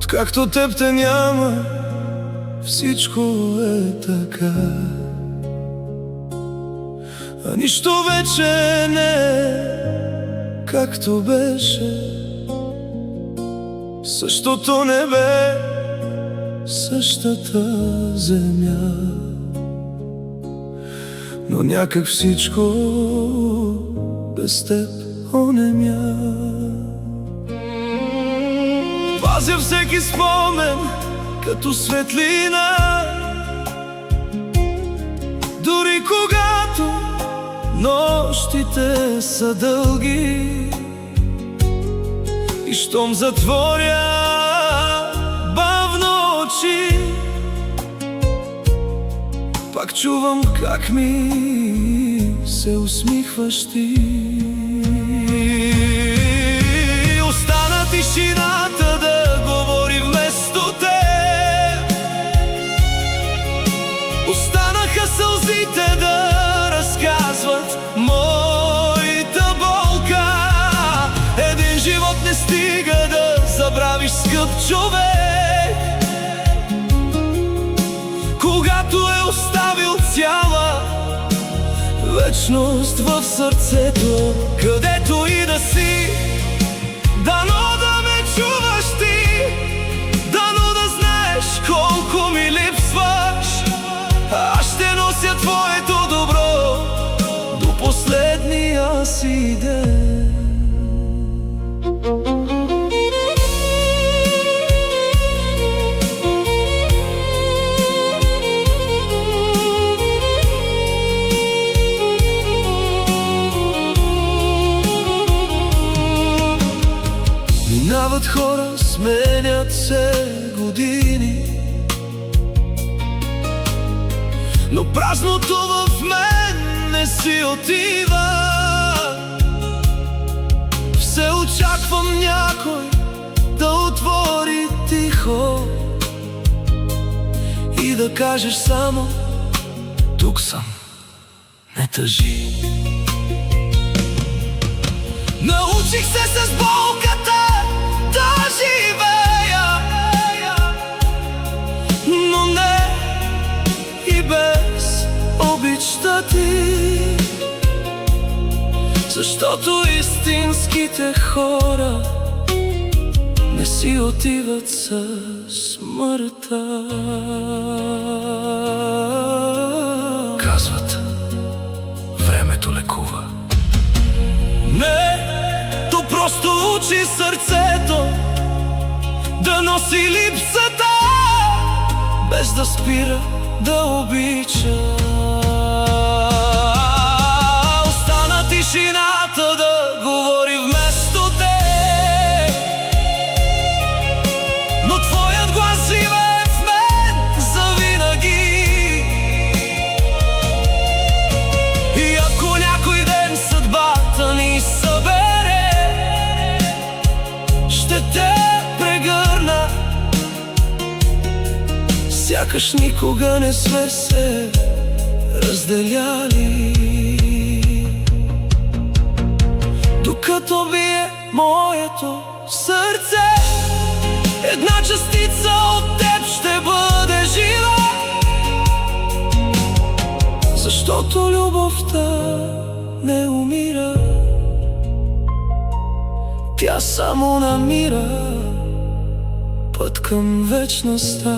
Откакто теб те няма, всичко е така, а нищо вече не е както беше. Същото небе, същата земя, но някак всичко без теб онемя. Пазя всеки спомен като светлина, дори когато нощите са дълги. И щом затворя бавно очи, пак чувам как ми се усмихваш ти. Остана тишината да говори вместо теб, останаха сълзите да разказват моята болка. Един живот не стига да забравиш скъп човек, когато е оставил цяла вечност в сърцето. Където и да си, дано да ме чуваш ти, дано да знаеш колко ми липсваш. Аз ще нося твоето добро до последния си ден. Минават хора, сменят се години, но празното в мен не си отива. Все очаквам някой да отвори тихо и да кажеш само: тук съм, не тъжи. Научих се с болката да живея, но не и без обичта ти, защото истинските хора не си отиват със смъртта. Казват, времето лекува. Не, то просто учи сърцето да носи липсата, без да спира да обича. Остана тишината да говори вместо теб, но твоят глас живее в мен завинаги. И ако някой ден съдбата ни събере, ще те прегърна, сякаш никога не сме се разделяли. Докато бие моето сърце, една частица от теб ще бъде жива, защото любовта не умира, тя само намира път към вечността.